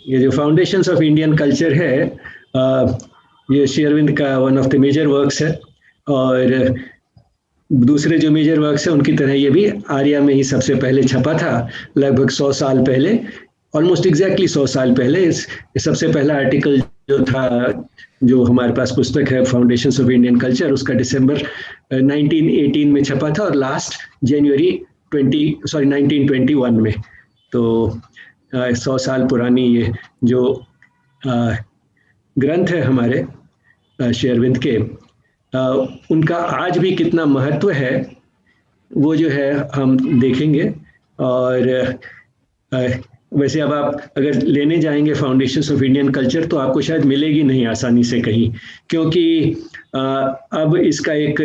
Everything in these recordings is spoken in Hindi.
ये जो फाउंडेशंस ऑफ इंडियन कल्चर है, ये श्री अरविंद का one of the major works है। और दूसरे जो मेजर वर्क्स हैं उनकी तरह ये भी आर्या में ही सबसे पहले छपा था, लगभग 100 साल पहले, ऑलमोस्ट एग्जैक्टली 100 साल पहले। सबसे पहला आर्टिकल जो था, जो हमारे पास पुस्तक है फाउंडेशंस ऑफ इंडियन कल्चर, उसका दिसंबर 1918 में छपा था और लास्ट जनवरी 1921 में। तो 100 साल पुरानी ये जो ग्रंथ है हमारे श्री अरविंद के, उनका आज भी कितना महत्व है वो जो है हम देखेंगे। और वैसे अब आप अगर लेने जाएंगे फाउंडेशंस ऑफ इंडियन कल्चर तो आपको शायद मिलेगी नहीं आसानी से कहीं, क्योंकि अब इसका एक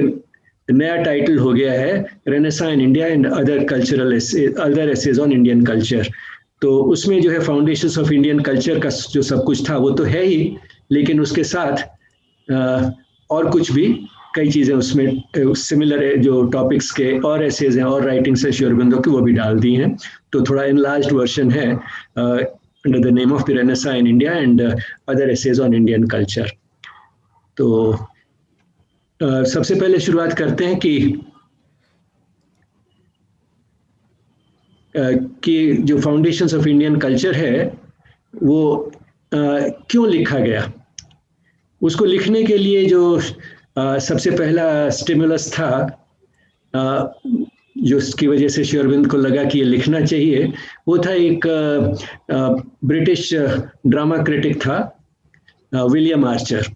नया टाइटल हो गया है, renaissance in India and other essays on Indian culture. तो उसमें जो है फाउंडेशंस ऑफ इंडियन कल्चर का जो सब कुछ था वो तो है ही, लेकिन उसके साथ और कुछ भी कई चीज़ें उसमें सिमिलर जो टॉपिक्स के और एसेज हैं और राइटिंग्स है श्री अरबिंदो की, वो भी डाल दी हैं। तो थोड़ा एनलार्ज्ड वर्जन है under the name of the renaissance in India and other essays on Indian culture. तो सबसे पहले शुरुआत करते हैं कि जो फाउंडेशंस ऑफ इंडियन कल्चर है वो क्यों लिखा गया। उसको लिखने के लिए जो सबसे पहला स्टिमुलस था, जो इसकी वजह से श्री अरविंद को लगा कि ये लिखना चाहिए, वो था एक ब्रिटिश ड्रामा क्रिटिक था विलियम आर्चर।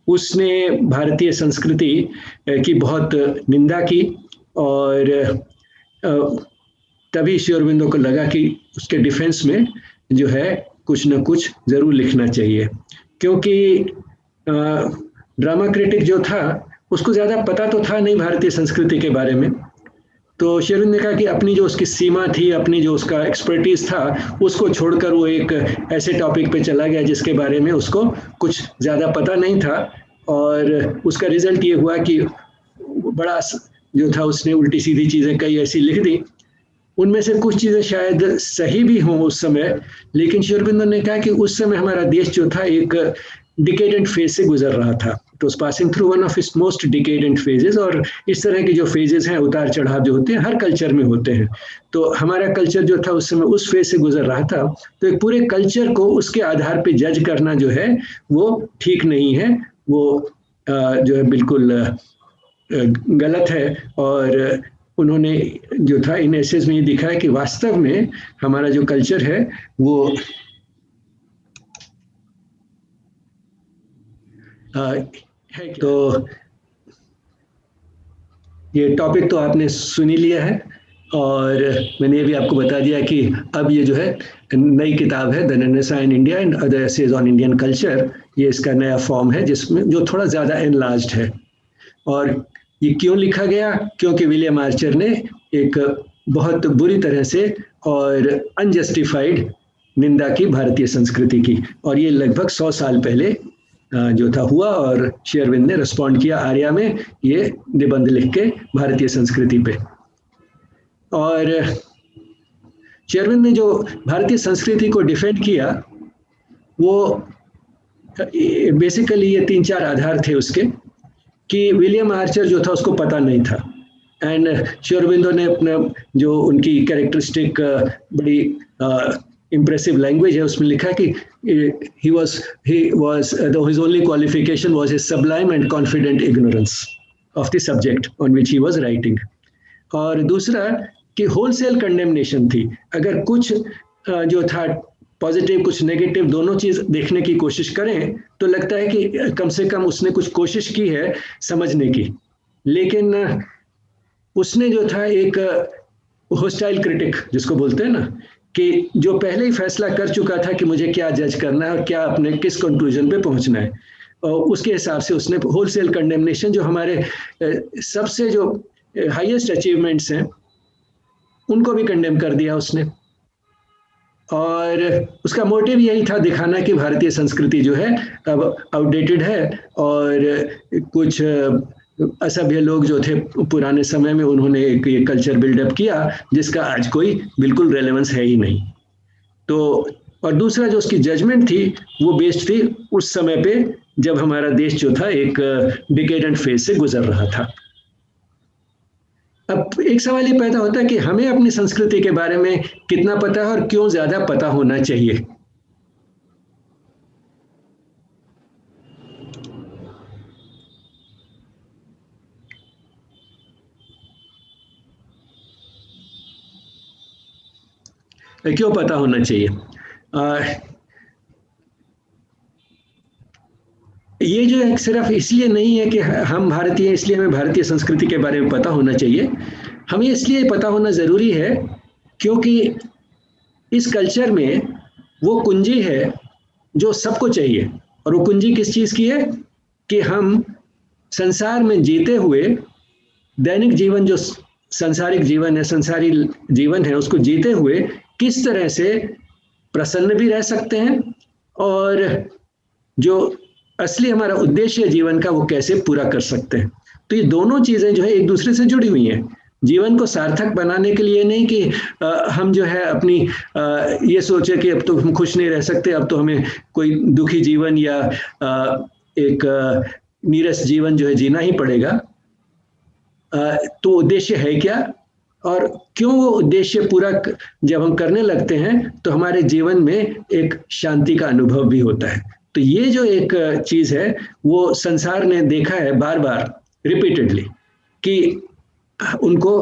उसने भारतीय संस्कृति की बहुत निंदा की और तभी श्री अरविंदो को लगा कि उसके डिफेंस में जो है कुछ न कुछ जरूर लिखना चाहिए, क्योंकि ड्रामा क्रिटिक जो था उसको ज़्यादा पता तो था नहीं भारतीय संस्कृति के बारे में। तो श्री अरविंद ने कहा कि अपनी जो उसकी सीमा थी, अपनी जो उसका एक्सपर्टीज था, उसको छोड़कर वो एक ऐसे टॉपिक पे चला गया जिसके बारे में उसको कुछ ज़्यादा पता नहीं था। और उसका रिजल्ट ये हुआ कि बड़ा जो था उसने उल्टी सीधी चीज़ें कई ऐसी लिख दी। उनमें से कुछ चीज़ें शायद सही भी हों उस समय, लेकिन श्री अरविंद ने कहा कि उस समय हमारा देश जो था एक डिकेडेंट फेज से गुजर रहा था। It was passing through one of its most decadent phases. और इस तरह के जो फेजेस हैं, उतार चढ़ाव जो होते हैं, हर कल्चर में होते हैं। तो हमारा कल्चर जो था उस समय उस फेज से गुजर रहा था। तो एक पूरे कल्चर को उसके आधार पे जज करना जो है वो ठीक नहीं है, वो जो है बिल्कुल गलत है। और उन्होंने जो था इन एसेज में ये दिखाया कि वास्तव में हमारा जो कल्चर है वो है। तो ये टॉपिक तो आपने सुन ही लिया है और मैंने ये भी आपको बता दिया कि अब ये जो है नई किताब है, the renaissance in India and other essays on Indian culture. ये इसका नया फॉर्म है जिसमें जो थोड़ा ज़्यादा एनलार्ज्ड है। और ये क्यों लिखा गया? क्योंकि विलियम आर्चर ने एक बहुत बुरी तरह से और अनजस्टिफाइड निंदा की भारतीय संस्कृति की, और ये लगभग 100 साल पहले जो था हुआ। और श्री अरविंद ने रिस्पॉन्ड किया आर्या में ये निबंध लिख के भारतीय संस्कृति पे। और श्री अरविंद ने जो भारतीय संस्कृति को डिफेंड किया वो बेसिकली ये 3-4 आधार थे उसके, कि विलियम आर्चर जो था उसको पता नहीं था। एंड श्री अरविंदो ने अपना जो उनकी कैरेक्टरिस्टिक बड़ी impressive language है उसमें लिखा कि his only qualification was his sublime and confident ignorance of the subject on which he was writing। और दूसरा कि होलसेल कंडेमनेशन थी। अगर कुछ जो था पॉजिटिव कुछ नेगेटिव दोनों चीज देखने की कोशिश करें तो लगता है कि कम से कम उसने कुछ कोशिश की है समझने की। लेकिन उसने जो था एक होस्टाइल क्रिटिक जिसको बोलते हैं ना, कि जो पहले ही फैसला कर चुका था कि मुझे क्या जज करना है और क्या अपने किस कंक्लूजन पे पहुंचना है, और उसके हिसाब से उसने होलसेल कंडेमनेशन, जो हमारे सबसे जो हाईएस्ट अचीवमेंट्स हैं उनको भी कंडेम कर दिया उसने। और उसका मोटिव यही था दिखाना कि भारतीय संस्कृति जो है अब आउटडेटेड है और कुछ असभ्य लोग जो थे पुराने समय में उन्होंने एक ये कल्चर बिल्डअप किया जिसका आज कोई बिल्कुल रेलेवेंस है ही नहीं। तो और दूसरा जो उसकी जजमेंट थी वो बेस्ड थी उस समय पे जब हमारा देश जो था एक डिकेडेंट फेज से गुजर रहा था। अब एक सवाल ये पैदा होता है कि हमें अपनी संस्कृति के बारे में कितना पता है और क्यों ज्यादा पता होना चाहिए। क्यों पता होना चाहिए? ये जो है सिर्फ इसलिए नहीं है कि हम भारतीय इसलिए हमें भारतीय संस्कृति के बारे में पता होना चाहिए। हमें इसलिए पता होना जरूरी है क्योंकि इस कल्चर में वो कुंजी है जो सबको चाहिए। और वो कुंजी किस चीज की है कि हम संसार में जीते हुए दैनिक जीवन जो सांसारिक जीवन है, संसारी जीवन है, उसको जीते हुए किस तरह से प्रसन्न भी रह सकते हैं और जो असली हमारा उद्देश्य जीवन का वो कैसे पूरा कर सकते हैं। तो ये दोनों चीजें जो है एक दूसरे से जुड़ी हुई हैं। जीवन को सार्थक बनाने के लिए नहीं कि हम जो है अपनी ये सोचे कि अब तो हम खुश नहीं रह सकते, अब तो हमें कोई दुखी जीवन या एक नीरस जीवन जो है जीना ही पड़ेगा। तो उद्देश्य है क्या और क्यों वो उद्देश्य पूरा जब हम करने लगते हैं तो हमारे जीवन में एक शांति का अनुभव भी होता है। तो ये जो एक चीज है वो संसार ने देखा है बार बार रिपीटेडली कि उनको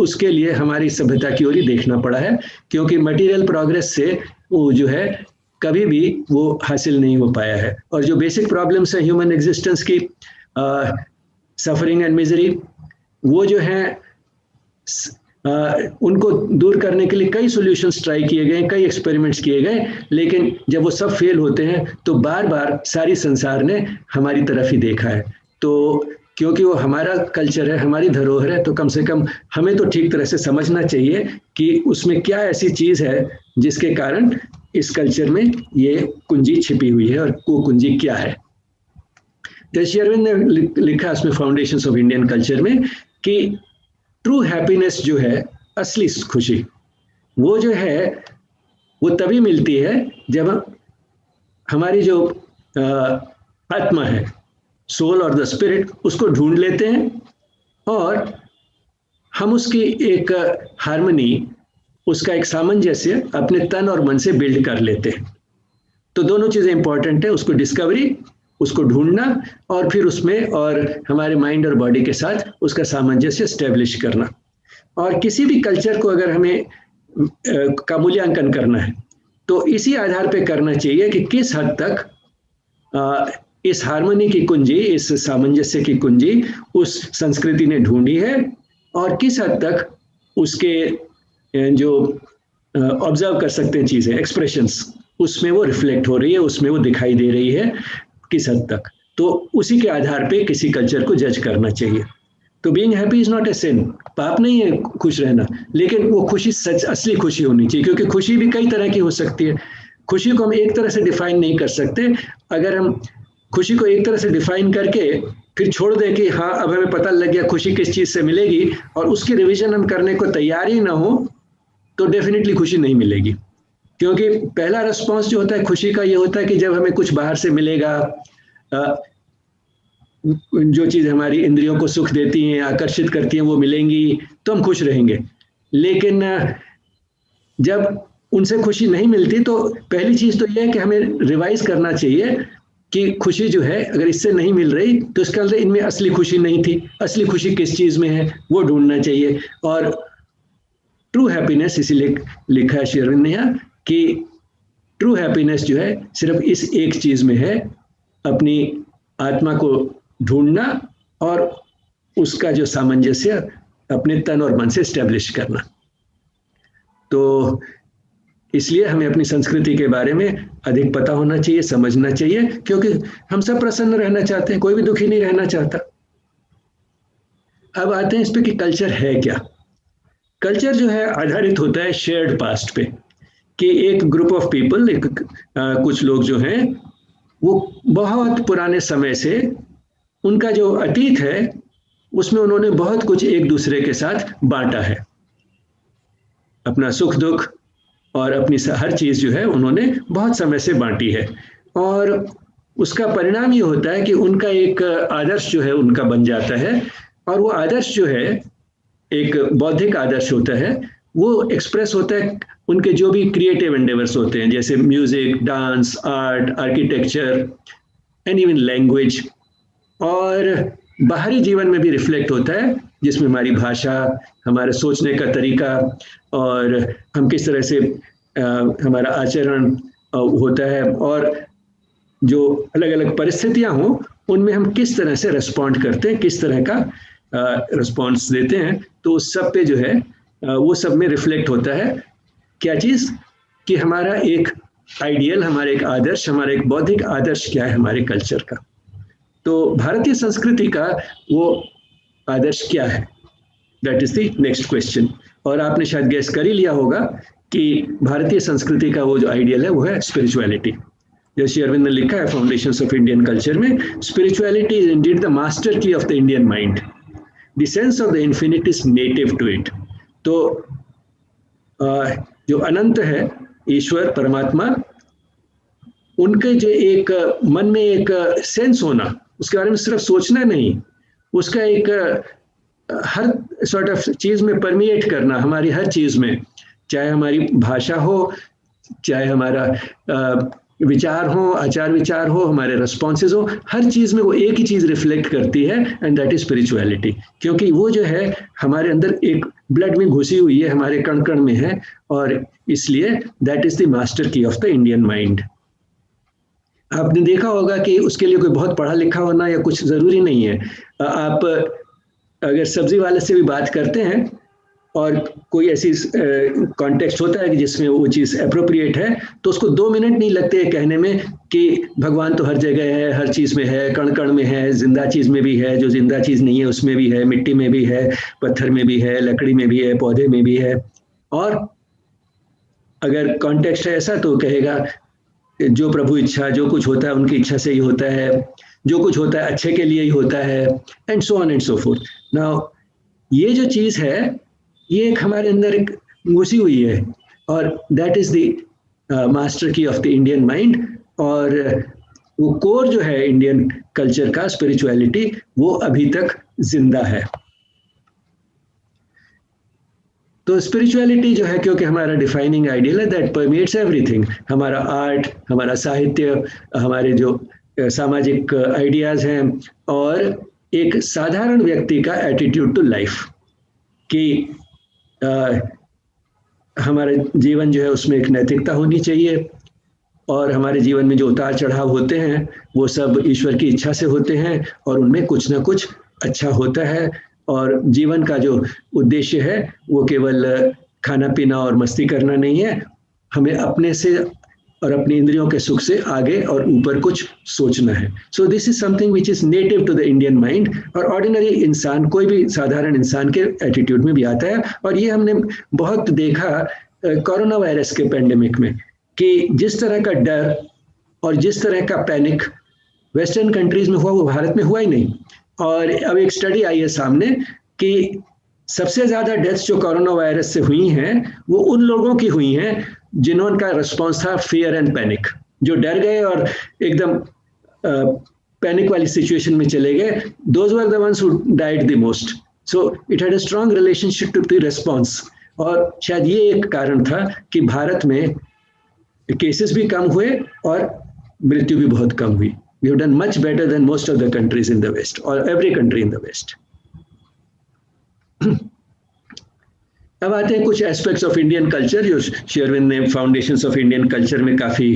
उसके लिए हमारी सभ्यता की ओर ही देखना पड़ा है, क्योंकि मटेरियल प्रोग्रेस से वो जो है कभी भी वो हासिल नहीं हो पाया है। और जो बेसिक प्रॉब्लम्स है ह्यूमन एग्जिस्टेंस की, सफरिंग एंड मिजरी, वो जो है उनको दूर करने के लिए कई सॉल्यूशंस ट्राई किए गए, कई एक्सपेरिमेंट्स किए गए, लेकिन जब वो सब फेल होते हैं तो बार बार सारी संसार ने हमारी तरफ ही देखा है। तो क्योंकि वो हमारा कल्चर है, हमारी धरोहर है, तो कम से कम हमें तो ठीक तरह से समझना चाहिए कि उसमें क्या ऐसी चीज है जिसके कारण इस कल्चर में ये कुंजी छिपी हुई है और वो कुंजी क्या है। श्री अरविंद ने लिखा उसमें फाउंडेशंस ऑफ इंडियन कल्चर में कि ट्रू हैप्पीनेस जो है, असली खुशी, वो जो है वो तभी मिलती है जब हमारी जो आत्मा है, सोल और द स्पिरिट, उसको ढूंढ लेते हैं और हम उसकी एक हार्मनी, उसका एक सामंजस्य अपने तन और मन से बिल्ड कर लेते हैं। तो दोनों चीजें इंपॉर्टेंट है, उसको डिस्कवरी, उसको ढूंढना, और फिर उसमें और हमारे माइंड और बॉडी के साथ उसका सामंजस्य स्टेब्लिश करना। और किसी भी कल्चर को अगर हमें का मूल्यांकन करना है तो इसी आधार पे करना चाहिए कि किस हद तक इस हार्मनी की कुंजी, इस सामंजस्य की कुंजी उस संस्कृति ने ढूंढी है और किस हद तक उसके जो ऑब्जर्व कर सकते हैं चीजें, एक्सप्रेशंस, उसमें वो रिफ्लेक्ट हो रही है, उसमें वो दिखाई दे रही है किस हद तक। तो उसी के आधार पे किसी कल्चर को जज करना चाहिए। तो being happy is not a sin, पाप नहीं है खुश रहना, लेकिन वो खुशी सच असली खुशी होनी चाहिए, क्योंकि खुशी भी कई तरह की हो सकती है। खुशी को हम एक तरह से डिफाइन नहीं कर सकते। अगर हम खुशी को एक तरह से डिफाइन करके फिर छोड़ दें कि हाँ अब हमें पता लग गया खुशी किस चीज से मिलेगी और उसकी रिवीजन हम करने को तैयार ही ना हो, तो डेफिनेटली खुशी नहीं मिलेगी। क्योंकि पहला रिस्पॉन्स जो होता है खुशी का ये होता है कि जब हमें कुछ बाहर से मिलेगा, जो चीज हमारी इंद्रियों को सुख देती हैं, आकर्षित करती हैं, वो मिलेंगी तो हम खुश रहेंगे। लेकिन जब उनसे खुशी नहीं मिलती तो पहली चीज तो यह है कि हमें रिवाइज करना चाहिए कि खुशी जो है अगर इससे नहीं मिल रही तो इसका मतलब इनमें असली खुशी नहीं थी। असली खुशी किस चीज में है वो ढूंढना चाहिए। और ट्रू हैप्पीनेस इसीलिए लिखा है श्री अरविंद ने यहाँ कि ट्रू हैप्पीनेस जो है सिर्फ इस एक चीज में है, अपनी आत्मा को ढूंढना और उसका जो सामंजस्य अपने तन और मन से स्टैब्लिश करना। तो इसलिए हमें अपनी संस्कृति के बारे में अधिक पता होना चाहिए, समझना चाहिए, क्योंकि हम सब प्रसन्न रहना चाहते हैं, कोई भी दुखी नहीं रहना चाहता। अब आते हैं इस पे कि कल्चर है क्या। कल्चर जो है आधारित होता है शेयर्ड पास्ट पे, कि एक ग्रुप ऑफ पीपल, कुछ लोग जो हैं वो बहुत पुराने समय से उनका जो अतीत है उसमें उन्होंने बहुत कुछ एक दूसरे के साथ बांटा है, अपना सुख दुख, और अपनी हर चीज़ जो है उन्होंने बहुत समय से बांटी है। और उसका परिणाम ये होता है कि उनका एक आदर्श जो है उनका बन जाता है, और वो आदर्श जो है एक बौद्धिक आदर्श होता है, वो एक्सप्रेस होता है उनके जो भी क्रिएटिव एंडेवर्स होते हैं, जैसे music, dance, art, architecture and even language, और बाहरी जीवन में भी रिफ्लेक्ट होता है, जिसमें हमारी भाषा, हमारे सोचने का तरीका, और हम किस तरह से हमारा आचरण होता है, और जो अलग अलग परिस्थितियां हों उनमें हम किस तरह से रिस्पॉन्ड करते हैं, किस तरह का रिस्पॉन्स देते हैं, तो उस सब पे जो है वो सब में रिफ्लेक्ट होता है क्या चीज़, कि हमारा एक आइडियल, हमारा एक आदर्श, हमारा एक बौद्धिक आदर्श क्या है हमारे कल्चर का। तो भारतीय संस्कृति का वो आदर्श क्या है, that is the next question. और आपने शायद गेस कर ही लिया होगा कि भारतीय संस्कृति का वो जो आइडियल है वो है स्पिरिचुअलिटी। जैसे अरविंद ने लिखा है फाउंडेशंस ऑफ इंडियन कल्चर में, spirituality is indeed the master key of the Indian mind, the sense of the infinite is native to it. तो जो अनंत है, ईश्वर परमात्मा, उनके जो एक मन में एक सेंस होना, उसके बारे में सिर्फ सोचना नहीं, उसका एक हर सॉर्ट ऑफ चीज में परमिएट करना, हमारी हर चीज में, चाहे हमारी भाषा हो, चाहे हमारा विचार हो, आचार विचार हो, हमारे रिस्पॉन्सेज हो, हर चीज में वो एक ही चीज रिफ्लेक्ट करती है, एंड दैट इज स्पिरिचुअलिटी। क्योंकि वो जो है हमारे अंदर एक ब्लड में घुसी हुई है, हमारे कण कण में है, और इसलिए that is the master key of the Indian mind. आपने देखा होगा कि उसके लिए कोई बहुत पढ़ा लिखा होना या कुछ जरूरी नहीं है। आप अगर सब्जी वाले से भी बात करते हैं और कोई ऐसी कॉन्टेक्स्ट होता है कि जिसमें वो चीज़ अप्रोप्रिएट है, तो उसको 2 मिनट नहीं लगते कहने में कि भगवान तो हर जगह है, हर चीज़ में है, कण कण में है, जिंदा चीज़ में भी है, जो जिंदा चीज़ नहीं है उसमें भी है, मिट्टी में भी है, पत्थर में भी है, लकड़ी में भी है, पौधे में भी है। और अगर कॉन्टेक्स्ट है ऐसा तो कहेगा जो प्रभु इच्छा, जो कुछ होता है उनकी इच्छा से ही होता है, जो कुछ होता है अच्छे के लिए ही होता है, and so on and so fourth. Now ये जो चीज़ है ये एक हमारे अंदर एक घुसी हुई है, और that is the master key of the Indian mind. और वो कोर जो है इंडियन कल्चर का, स्पिरिचुअलिटी, वो अभी तक जिंदा है। तो स्पिरिचुअलिटी जो है, क्योंकि हमारा डिफाइनिंग आइडियल है, दैट परमेट्स एवरीथिंग, हमारा आर्ट, हमारा साहित्य, हमारे जो सामाजिक आइडियाज हैं, और एक साधारण व्यक्ति का एटीट्यूड टू लाइफ, कि हमारे जीवन जो है उसमें एक नैतिकता होनी चाहिए, और हमारे जीवन में जो उतार चढ़ाव होते हैं वो सब ईश्वर की इच्छा से होते हैं, और उनमें कुछ ना कुछ अच्छा होता है। और जीवन का जो उद्देश्य है वो केवल खाना पीना और मस्ती करना नहीं है, हमें अपने से और अपनी इंद्रियों के सुख से आगे और ऊपर कुछ सोचना है। So this is something which is native to the Indian mind, और ऑर्डिनरी इंसान, कोई भी साधारण इंसान के एटीट्यूड में भी आता है। और ये हमने बहुत देखा कोरोना वायरस के पेंडेमिक में, कि जिस तरह का डर और जिस तरह का पैनिक वेस्टर्न कंट्रीज में हुआ वो भारत में हुआ ही नहीं। और अब एक स्टडी आई है सामने कि सबसे ज्यादा डेथ्स जो कोरोना वायरस से हुई हैं वो उन लोगों की हुई हैं जिन्होंने रिस्पॉन्स था फियर एंड पैनिक, जो डर गए और एकदम पैनिक वाली सिचुएशन में चले गए। Those were the ones who died the most. So it had a strong relationship to the response. और शायद ये एक कारण था कि भारत में केसेस भी कम हुए और मृत्यु भी बहुत कम हुई। We have done much better than most of the countries in the West, or every country in the West. अब आते हैं कुछ एस्पेक्ट्स ऑफ इंडियन कल्चर जो शेरविन ने फाउंडेशंस ऑफ इंडियन कल्चर में काफी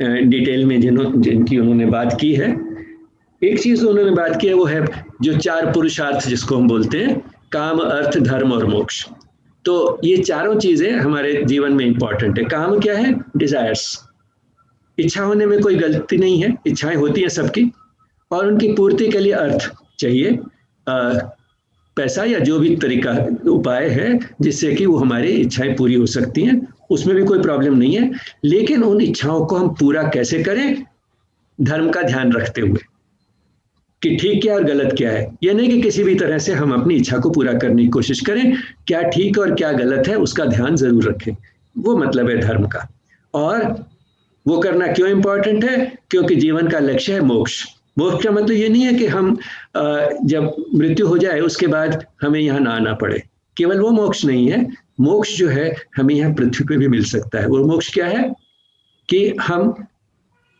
डिटेल में जिनकी उन्होंने बात की है। एक चीज उन्होंने बात की है वो है जो 4 पुरुषार्थ जिसको हम बोलते हैं, काम, अर्थ, धर्म और मोक्ष। तो ये चारों चीजें हमारे जीवन में इंपॉर्टेंट है। काम क्या है? डिजायर्स, इच्छा होने में कोई गलती नहीं है, इच्छाएं होती हैं सबकी, और उनकी पूर्ति के लिए अर्थ चाहिए, पैसा या जो भी तरीका उपाय है जिससे कि वो हमारी इच्छाएं पूरी हो सकती हैं, उसमें भी कोई प्रॉब्लम नहीं है। लेकिन उन इच्छाओं को हम पूरा कैसे करें, धर्म का ध्यान रखते हुए कि ठीक क्या और गलत क्या है। यह नहीं कि किसी भी तरह से हम अपनी इच्छा को पूरा करने की कोशिश करें, क्या ठीक और क्या गलत है उसका ध्यान जरूर रखें। वो मतलब है धर्म का। और वो करना क्यों इंपॉर्टेंट है? क्योंकि जीवन का लक्ष्य है मोक्ष। मोक्ष का मतलब ये नहीं है कि हम जब मृत्यु हो जाए उसके बाद हमें यहाँ ना आना पड़े, केवल वो मोक्ष नहीं है। मोक्ष जो है हमें यहाँ पृथ्वी पे भी मिल सकता है। वो मोक्ष क्या है? कि हम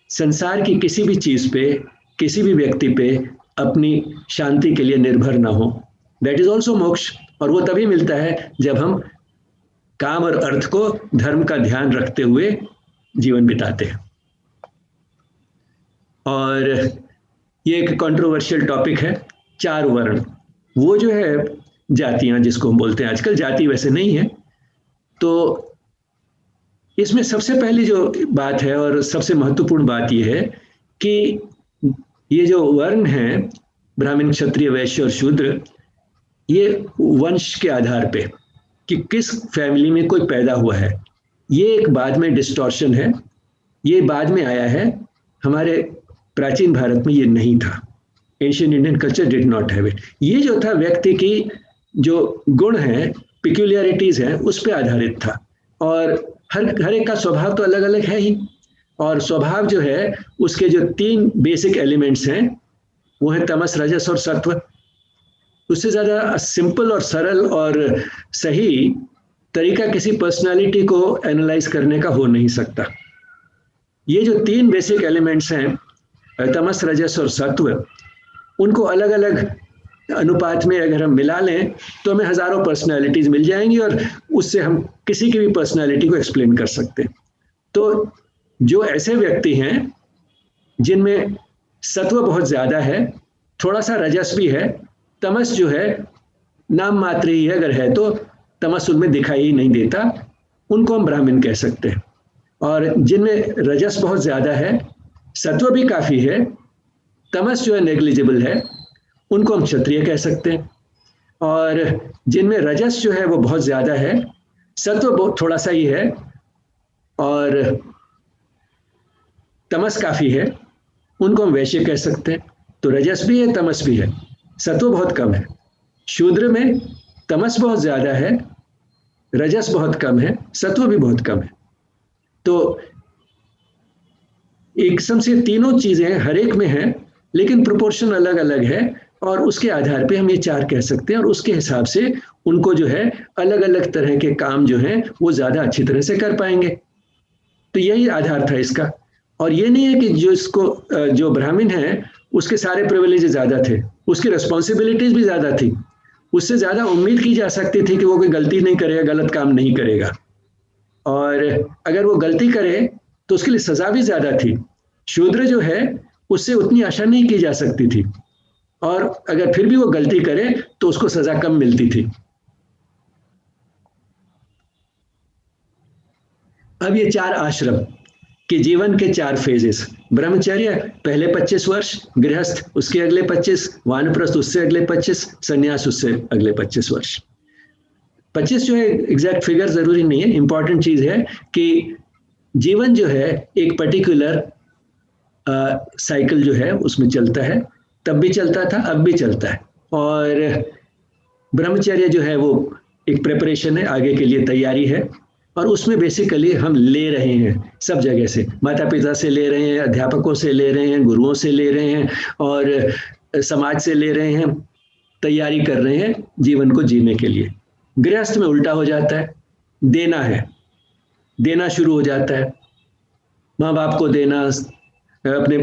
संसार की किसी भी चीज पे, किसी भी व्यक्ति पे अपनी शांति के लिए निर्भर ना हो। दैट इज ऑल्सो मोक्ष। और वो तभी मिलता है जब हम काम और अर्थ को धर्म का ध्यान रखते हुए जीवन बिताते हैं। और ये एक कंट्रोवर्शियल टॉपिक है, 4 वर्ण। वो जो है जातियां जिसको हम बोलते हैं, आजकल जाति वैसे नहीं है। तो इसमें सबसे पहली जो बात है और सबसे महत्वपूर्ण बात ये है कि ये जो वर्ण है, ब्राह्मण, क्षत्रिय, वैश्य और शूद्र, ये वंश के आधार पे कि किस फैमिली में कोई पैदा हुआ है, ये एक बाद में डिस्टॉर्शन है। ये बाद में आया है, हमारे प्राचीन भारत में ये नहीं था। Asian Indian culture did not have it. ये जो था व्यक्ति की जो गुण है, पिक्यूलियरिटीज हैं, उस पर आधारित था। और हर एक का स्वभाव तो अलग अलग है ही। और स्वभाव जो है उसके जो 3 बेसिक एलिमेंट्स हैं वो है तमस, रजस और सत्व। उससे ज्यादा सिंपल और सरल और सही तरीका किसी पर्सनालिटी को एनालाइज करने का हो नहीं सकता। ये जो 3 बेसिक एलिमेंट्स हैं, तमस, रजस और सत्व, उनको अलग अलग अनुपात में अगर हम मिला लें तो हमें हजारों पर्सनालिटीज मिल जाएंगी और उससे हम किसी की भी पर्सनालिटी को एक्सप्लेन कर सकते हैं। तो जो ऐसे व्यक्ति हैं जिनमें सत्व बहुत ज्यादा है, थोड़ा सा रजस भी है, तमस जो है नाम मात्र ही है, अगर है तो तमस उनमें दिखाई ही नहीं देता, उनको हम ब्राह्मण कह सकते हैं। और जिनमें रजस बहुत ज्यादा है, सत्व भी काफी है, तमस जो है नेग्लिजिबल है, उनको हम क्षत्रिय कह सकते हैं। और जिनमें रजस जो है वो बहुत ज्यादा है, सत्व बहुत थोड़ा सा ही है और तमस काफी है, उनको हम वैश्य कह सकते हैं। तो रजस भी है, तमस भी है, सत्व बहुत कम है। शूद्र में तमस बहुत ज्यादा है, रजस बहुत कम है, सत्व भी बहुत कम है। तो एकदम से तीनों चीजें हर एक में हैं, लेकिन प्रोपोर्शन अलग अलग है। और उसके आधार पे हम ये 4 कह सकते हैं और उसके हिसाब से उनको जो है अलग अलग तरह के काम जो हैं वो ज्यादा अच्छी तरह से कर पाएंगे। तो यही आधार था इसका। और ये नहीं है कि जो ब्राह्मण है उसके सारे प्रिविलेज ज्यादा थे, उसकी रिस्पॉन्सिबिलिटीज भी ज्यादा थी, उससे ज्यादा उम्मीद की जा सकती थी कि वो कोई गलती नहीं करेगा, गलत काम नहीं करेगा। और अगर वो गलती करे तो उसके लिए सजा भी ज्यादा थी। शूद्र जो है उससे उतनी आशा नहीं की जा सकती थी, और अगर फिर भी वो गलती करे तो उसको सजा कम मिलती थी। अब ये 4 आश्रम के जीवन के 4 फेजेस, ब्रह्मचर्य पहले 25 वर्ष, गृहस्थ उसके अगले 25, वानप्रस्थ उससे अगले 25, संन्यास उससे अगले 25 वर्ष। 25 जो है एग्जैक्ट फिगर जरूरी नहीं है, इंपॉर्टेंट चीज है कि जीवन जो है एक पर्टिकुलर साइकिल जो है उसमें चलता है, तब भी चलता था, अब भी चलता है। और ब्रह्मचर्य जो है वो एक प्रिपरेशन है, आगे के लिए तैयारी है। और उसमें बेसिकली हम ले रहे हैं सब जगह से, माता पिता से ले रहे हैं, अध्यापकों से ले रहे हैं, गुरुओं से ले रहे हैं और समाज से ले रहे हैं, तैयारी कर रहे हैं जीवन को जीने के लिए। गृहस्थ में उल्टा हो जाता है, देना है, देना शुरू हो जाता है, माँ बाप को देना, अपने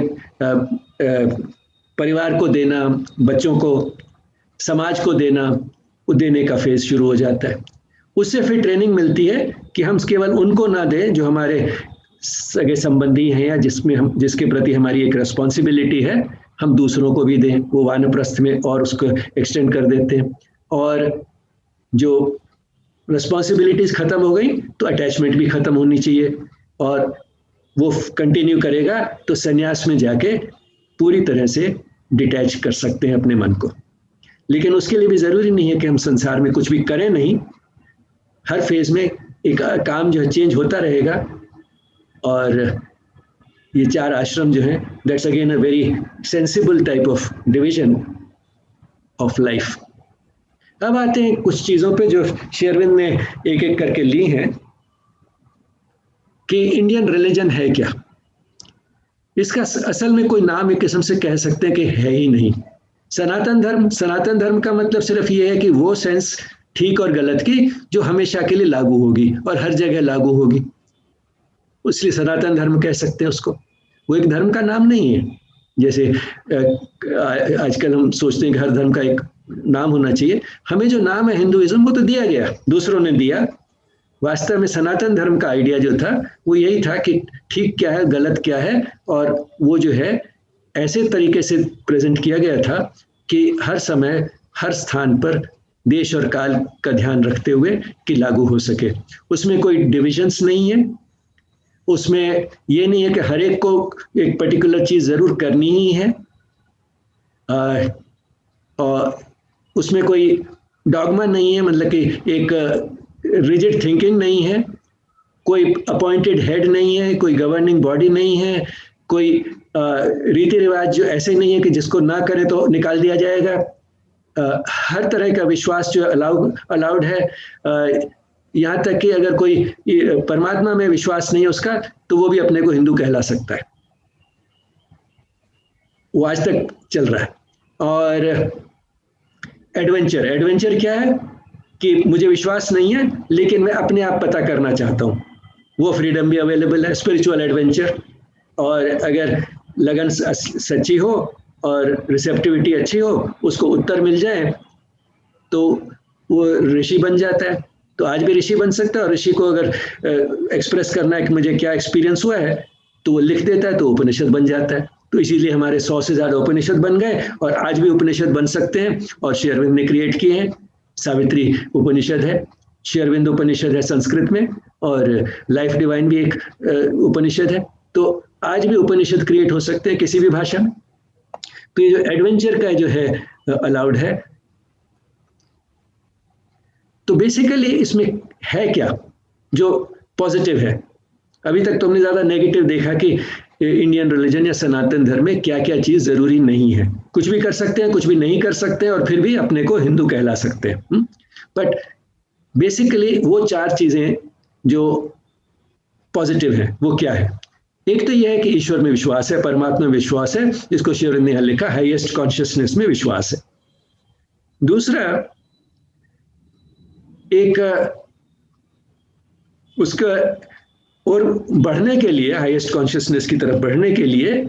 परिवार को देना, बच्चों को, समाज को देना, वो देने का फेज शुरू हो जाता है। उससे फिर ट्रेनिंग मिलती है कि हम केवल उनको ना दें जो हमारे सगे संबंधी हैं या जिसके प्रति हमारी एक रिस्पॉन्सिबिलिटी है, हम दूसरों को भी दें। वो वानप्रस्थ में और उसको एक्सटेंड कर देते हैं। और जो रिस्पॉन्सिबिलिटीज खत्म हो गई तो अटैचमेंट भी खत्म होनी चाहिए, और वो कंटिन्यू करेगा तो संन्यास में जाके पूरी तरह से डिटैच कर सकते हैं अपने मन को। लेकिन उसके लिए भी जरूरी नहीं है कि हम संसार में कुछ भी करें नहीं, हर फेज में एक काम जो है चेंज होता रहेगा। और ये 4 आश्रम जो हैं, that's again a very sensible type of division of life. अब आते हैं कुछ चीज़ों पे जो श्री अरविंद ने एक एक करके ली हैं। कि इंडियन रिलीजन है क्या। इसका असल में कोई नाम एक किस्म से कह सकते हैं कि है ही नहीं। सनातन धर्म का मतलब सिर्फ ये है कि वो सेंस ठीक और गलत की जो हमेशा के लिए लागू होगी और हर जगह लागू होगी, इसलिए सनातन धर्म कह सकते हैं उसको। वो एक धर्म का नाम नहीं है। जैसे आजकल हम सोचते हैं कि हर धर्म का एक नाम होना चाहिए। हमें जो नाम है हिंदुइज्म वो तो दिया गया, दूसरों ने दिया। वास्तव में सनातन धर्म का आइडिया जो था वो यही था कि ठीक क्या है, गलत क्या है, और वो जो है ऐसे तरीके से प्रेजेंट किया गया था कि हर समय हर स्थान पर देश और काल का ध्यान रखते हुए कि लागू हो सके। उसमें कोई डिविजन्स नहीं है, उसमें ये नहीं है कि हर एक को एक पर्टिकुलर चीज जरूर करनी ही है, और उसमें कोई डॉगमा नहीं है, मतलब कि एक रिजिड थिंकिंग नहीं है, कोई अपॉइंटेड हेड नहीं है, कोई गवर्निंग बॉडी नहीं है, कोई रीति रिवाज जो ऐसे नहीं है कि जिसको ना करे तो निकाल दिया जाएगा। हर तरह का विश्वास जो अलाउड है। यहाँ तक कि अगर कोई परमात्मा में विश्वास नहीं है उसका, तो वो भी अपने को हिंदू कहला सकता है। वो आज तक चल रहा है। और एडवेंचर क्या है कि मुझे विश्वास नहीं है लेकिन मैं अपने आप पता करना चाहता हूँ, वो फ्रीडम भी अवेलेबल है, स्पिरिचुअल एडवेंचर। और अगर लगन सच्ची हो और रिसेप्टिविटी अच्छी हो, उसको उत्तर मिल जाए तो वो ऋषि बन जाता है। तो आज भी ऋषि बन सकता है, और ऋषि को अगर एक्सप्रेस करना है कि मुझे क्या एक्सपीरियंस हुआ है तो वो लिख देता है, तो उपनिषद बन जाता है। तो इसीलिए हमारे 100 से ज्यादा उपनिषद बन गए, और आज भी उपनिषद बन सकते हैं, और श्री अरविंद ने क्रिएट किए हैं। सावित्री उपनिषद है, श्री अरविंद उपनिषद है संस्कृत में, और लाइफ डिवाइन भी एक उपनिषद है। तो आज भी उपनिषद क्रिएट हो सकते हैं किसी भी भाषा में। तो ये जो एडवेंचर का जो है अलाउड है। तो बेसिकली इसमें है क्या जो पॉजिटिव है। अभी तक तुमने ज्यादा नेगेटिव देखा कि इंडियन रिलीजन या सनातन धर्म में क्या क्या चीज जरूरी नहीं है। कुछ भी कर सकते हैं, कुछ भी नहीं कर सकते हैं, और फिर भी अपने को हिंदू कहला सकते हैं। बट बेसिकली वो 4 चीजें जो पॉजिटिव है वो क्या है। एक तो यह है कि ईश्वर में विश्वास है, परमात्मा में विश्वास है, जिसको श्री अरविंद ने लिखा हाईएस्ट कॉन्शियसनेस में विश्वास है। दूसरा, एक उसका और बढ़ने के लिए, हाईएस्ट कॉन्शियसनेस की तरफ बढ़ने के लिए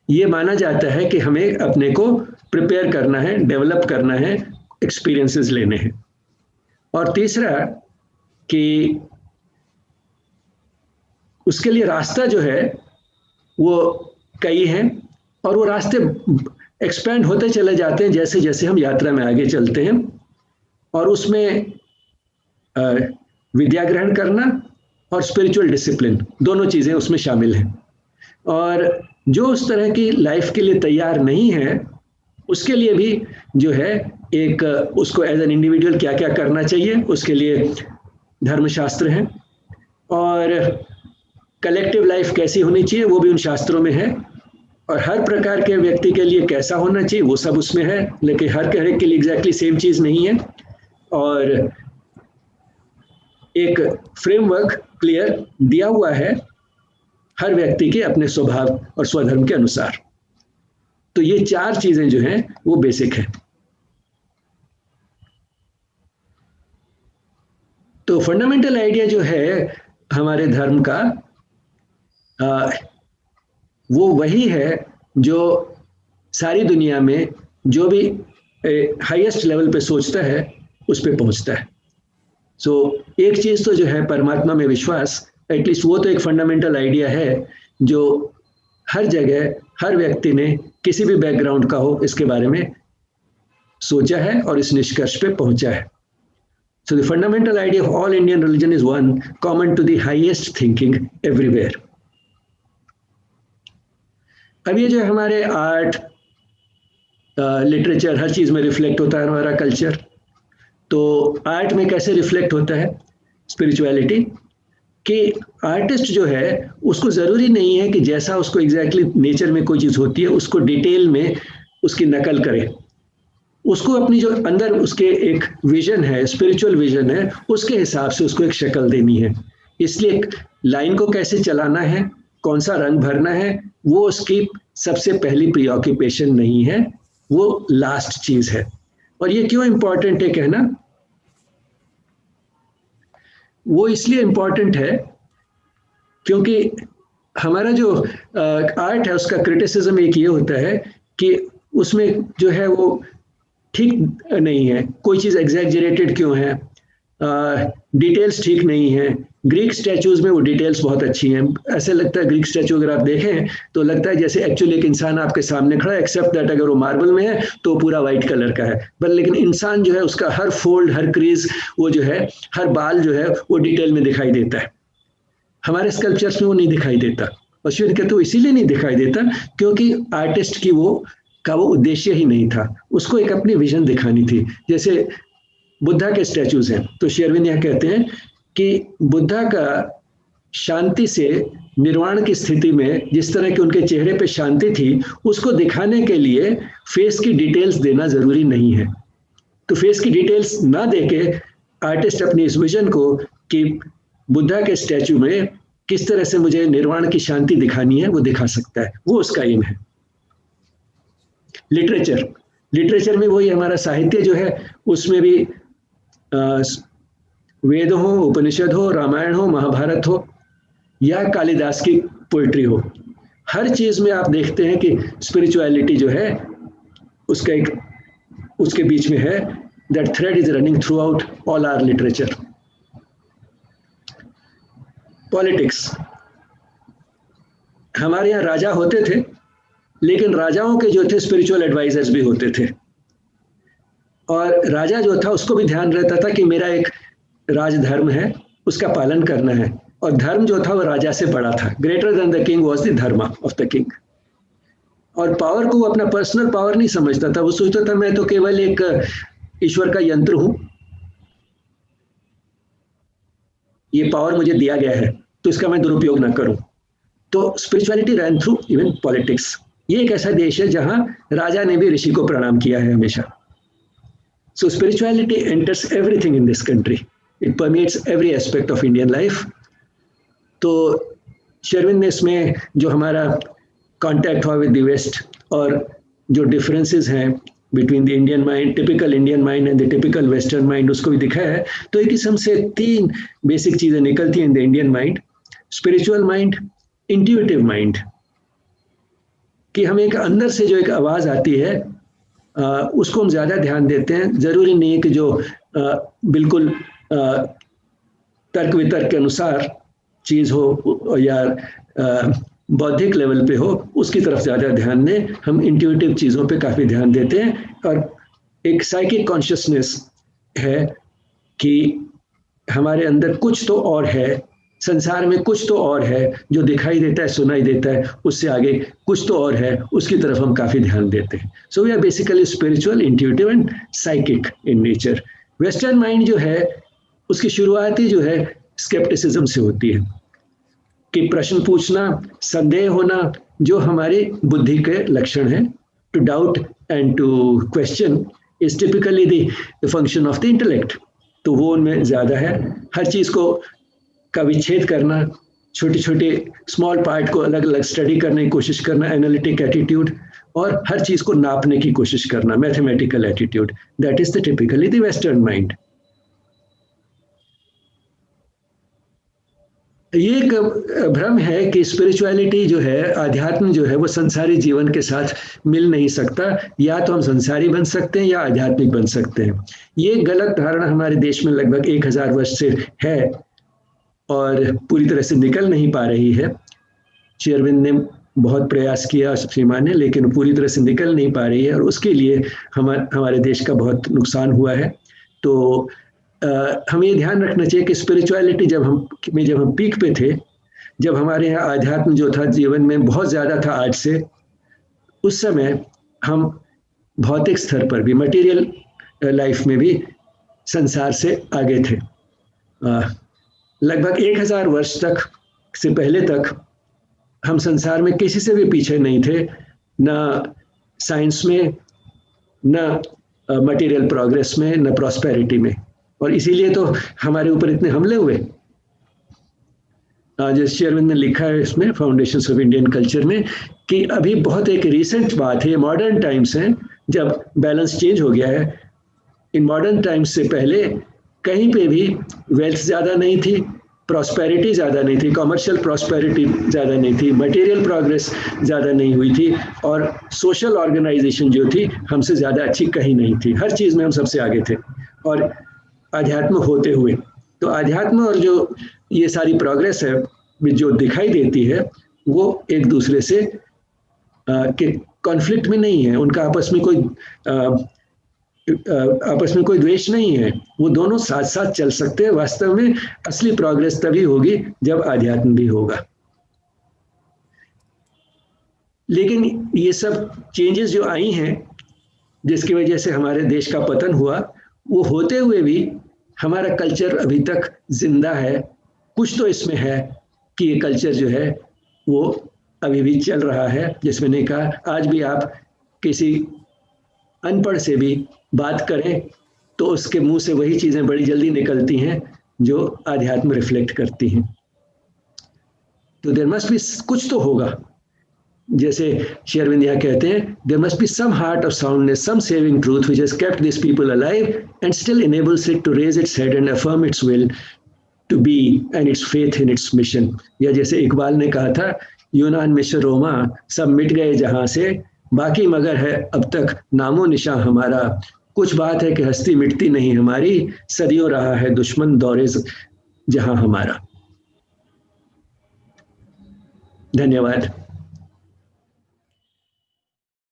ये माना जाता है कि हमें अपने को प्रिपेयर करना है, डेवलप करना है, एक्सपीरियंसेस लेने हैं। और तीसरा कि उसके लिए रास्ता जो है वो कई हैं, और वो रास्ते एक्सपेंड होते चले जाते हैं जैसे जैसे हम यात्रा में आगे चलते हैं। और उसमें विद्या ग्रहण करना और स्पिरिचुअल डिसिप्लिन, दोनों चीजें उसमें शामिल हैं। और जो उस तरह की लाइफ के लिए तैयार नहीं है, उसके लिए भी जो है एक उसको एज एन इंडिविजुअल क्या क्या करना चाहिए, उसके लिए धर्मशास्त्र हैं। और कलेक्टिव लाइफ कैसी होनी चाहिए वो भी उन शास्त्रों में है। और हर प्रकार के व्यक्ति के लिए कैसा होना चाहिए वो सब उसमें है, लेकिन हर एक के लिए एग्जैक्टली सेम चीज नहीं है। और एक फ्रेमवर्क क्लियर दिया हुआ है हर व्यक्ति के अपने स्वभाव और स्वधर्म के अनुसार। तो ये 4 चीजें जो हैं वो बेसिक है। तो फंडामेंटल आइडिया जो है हमारे धर्म का वो वही है जो सारी दुनिया में जो भी हाईएस्ट लेवल पे सोचता है उस पे पहुंचता है। सो एक चीज तो जो है परमात्मा में विश्वास, एटलीस्ट वो तो एक फंडामेंटल आइडिया है जो हर जगह हर व्यक्ति ने किसी भी बैकग्राउंड का हो इसके बारे में सोचा है और इस निष्कर्ष पे पहुंचा है। So the fundamental idea of all Indian religion is one, common to the highest thinking everywhere. अब ये जो हमारे आर्ट, लिटरेचर, हर चीज में रिफ्लेक्ट होता है हमारा कल्चर। तो आर्ट में कैसे रिफ्लेक्ट होता है स्पिरिचुअलिटी, कि आर्टिस्ट जो है उसको जरूरी नहीं है कि जैसा उसको एग्जैक्टली नेचर में कोई चीज होती है उसको डिटेल में उसकी नकल करे। उसको अपनी जो अंदर उसके एक विजन है, स्पिरिचुअल विजन है, उसके हिसाब से उसको एक शक्ल देनी है। इसलिए लाइन को कैसे चलाना है, कौन सा रंग भरना है, वो उसकी सबसे पहली प्रीऑक्यूपेशन नहीं है, वो लास्ट चीज है। और ये क्यों इंपॉर्टेंट है कहना? वो इसलिए इंपॉर्टेंट है क्योंकि हमारा जो आर्ट है उसका क्रिटिसिज्म एक ये होता है कि उसमें जो है वो ठीक नहीं है, कोई चीज़ एग्जैजरेटेड क्यों है, डिटेल्स ठीक नहीं है। ग्रीक स्टैचूज में वो डिटेल्स बहुत अच्छी हैं, ऐसे लगता है ग्रीक स्टैचू अगर आप देखें तो लगता है जैसे एक्चुअली एक इंसान आपके सामने खड़ा है, एक्सेप्ट दैट अगर वो मार्बल में है तो पूरा वाइट कलर का है, पर लेकिन इंसान जो है उसका हर फोल्ड, हर क्रीज, वो जो है हर बाल जो है वो डिटेल में दिखाई देता है। हमारे स्कल्पचर्स में वो नहीं दिखाई देता। और शिव कहते वो इसीलिए नहीं दिखाई देता क्योंकि आर्टिस्ट की वो उद्देश्य ही नहीं था, उसको एक अपनी विजन दिखानी थी। जैसे बुद्धा के स्टैचूज हैं, तो शेरविन यह कहते हैं कि बुद्धा का शांति से निर्वाण की स्थिति में जिस तरह के उनके चेहरे पे शांति थी, उसको दिखाने के लिए फेस की डिटेल्स देना जरूरी नहीं है। तो फेस की डिटेल्स ना देके आर्टिस्ट अपनी इस विजन को कि बुद्धा के स्टैचू में किस तरह से मुझे निर्वाण की शांति दिखानी है वो दिखा सकता है, वो उसका एम है। लिटरेचर में वही हमारा साहित्य जो है उसमें भी वेद हो, उपनिषद हो, रामायण हो, महाभारत हो या कालिदास की पोइट्री हो, हर चीज में आप देखते हैं कि स्पिरिचुअलिटी जो है उसका एक उसके बीच में है। That thread is running throughout all our literature. Politics, हमारे यहाँ राजा होते थे, लेकिन राजाओं के जो थे स्पिरिचुअल एडवाइजर्स भी होते थे, और राजा जो था उसको भी ध्यान रहता था कि मेरा एक राजधर्म है, उसका पालन करना है, और धर्म जो था वो राजा से बड़ा था। Greater than the king was the धर्म ऑफ द किंग। और पावर को वो अपना पर्सनल पावर नहीं समझता था, वो सोचता था मैं तो केवल एक ईश्वर का यंत्र हूं, ये पावर मुझे दिया गया है तो इसका मैं दुरुपयोग ना करूं। तो spirituality run through even politics. ये एक ऐसा देश है जहां राजा ने भी ऋषि को प्रणाम किया है हमेशा। So spirituality enters everything in this country, it permeates every aspect of Indian life. तो शेरविन ने इसमें जो हमारा कांटेक्ट हुआ विद द वेस्ट और जो डिफरेंसेस हैं between the Indian mind, typical Indian mind and the typical western mind, उसको भी दिखाया है। तो एक किस्म से 3 बेसिक चीजें निकलती हैं in the Indian mind: spiritual mind, intuitive mind, कि हमें एक अंदर से जो एक आवाज आती है उसको हम ज्यादा ध्यान देते हैं। जरूरी नहीं है कि जो बिल्कुल तर्क वितर्क के अनुसार चीज हो या बौद्धिक लेवल पे हो, उसकी तरफ ज्यादा ध्यान दें। हम इंट्यूटिव चीजों पे काफी ध्यान देते हैं। और एक साइकिक कॉन्शियसनेस है कि हमारे अंदर कुछ तो और है, संसार में कुछ तो और है जो दिखाई देता है, सुनाई देता है, उससे आगे कुछ तो और है, उसकी तरफ हम काफी ध्यान देते हैं। So we are basically spiritual, intuitive and psychic in nature. Western mind जो है उसकी शुरुआत ही जो है स्केप्टिसिज्म से होती है, कि प्रश्न पूछना, संदेह होना, जो हमारी बुद्धि के लक्षण है। To doubt and to question is typically the function of the intellect. तो वो उनमें ज्यादा है। हर चीज को का विच्छेद करना, छोटे छोटे स्मॉल पार्ट को अलग अलग स्टडी करने की कोशिश करना, एनालिटिक एटीट्यूड, और हर चीज को नापने की कोशिश करना, mathematical attitude. That is the typically the western mind. ये एक भ्रम है कि स्पिरिचुअलिटी जो है, आध्यात्म जो है, वो संसारी जीवन के साथ मिल नहीं सकता। या तो हम संसारी बन सकते हैं या आध्यात्मिक बन सकते हैं। ये गलत धारणा हमारे देश में लगभग 1000 वर्ष से है और पूरी तरह से निकल नहीं पा रही है। शेरविन ने बहुत प्रयास किया सीमा ने, लेकिन पूरी तरह से निकल नहीं पा रही है, और उसके लिए हमारे देश का बहुत नुकसान हुआ है। तो हमें ये ध्यान रखना चाहिए कि स्पिरिचुअलिटी जब हम पीक पे थे, जब हमारे यहाँ आध्यात्म जो था जीवन में बहुत ज़्यादा था आज से, उस समय हम भौतिक स्तर पर भी, मटेरियल लाइफ में भी संसार से आगे थे। लगभग 1000 वर्ष तक से पहले तक हम संसार में किसी से भी पीछे नहीं थे, ना साइंस में, ना मटेरियल प्रोग्रेस में, ना प्रॉस्पेरिटी में। और इसीलिए तो हमारे ऊपर इतने हमले हुए। जैसे शेरविन ने लिखा है इसमें फाउंडेशंस ऑफ इंडियन कल्चर में कि अभी बहुत एक रिसेंट बात है, मॉडर्न टाइम्स है, जब बैलेंस चेंज हो गया है। इन मॉडर्न टाइम्स से पहले कहीं पे भी वेल्थ ज़्यादा नहीं थी, प्रॉस्पेरिटी ज़्यादा नहीं थी, कॉमर्शियल प्रॉस्पेरिटी ज़्यादा नहीं थी, मटेरियल प्रोग्रेस ज़्यादा नहीं हुई थी, और सोशल ऑर्गेनाइजेशन जो थी हमसे ज़्यादा अच्छी कहीं नहीं थी। हर चीज़ में हम सबसे आगे थे। और आध्यात्म होते हुए, तो आध्यात्म और जो ये सारी प्रोग्रेस है जो दिखाई देती है वो एक दूसरे से के कॉन्फ्लिक्ट में नहीं है, उनका आपस में कोई द्वेष नहीं है, वो दोनों साथ साथ चल सकते हैं। वास्तव में असली प्रोग्रेस तभी होगी जब आध्यात्म भी होगा। लेकिन ये सब चेंजेस जो आई हैं जिसकी वजह से हमारे देश का पतन हुआ, वो होते हुए भी हमारा कल्चर अभी तक जिंदा है। कुछ तो इसमें है कि ये कल्चर जो है वो अभी भी चल रहा है। जिसमें ने कहा, आज भी आप किसी अनपढ़ से भी बात करें तो उसके मुंह से वही चीज़ें बड़ी जल्दी निकलती हैं जो आध्यात्म रिफ्लेक्ट करती हैं। तो देयर मस्ट बी, कुछ तो होगा। जैसे शेरविन यहाँ कहते हैं, there must be some heart of soundness, some saving truth which has kept this people alive and still enables it to raise its head and affirm its will to be and its faith in its mission। या जैसे इकबाल ने कहा था, यूनान मिस्र रोमा सब मिट गए जहां से, बाकी मगर है अब तक नामो निशान हमारा। कुछ बात है कि हस्ती मिटती नहीं हमारी, सदियों रहा है दुश्मन दौरे जहां हमारा। धन्यवाद।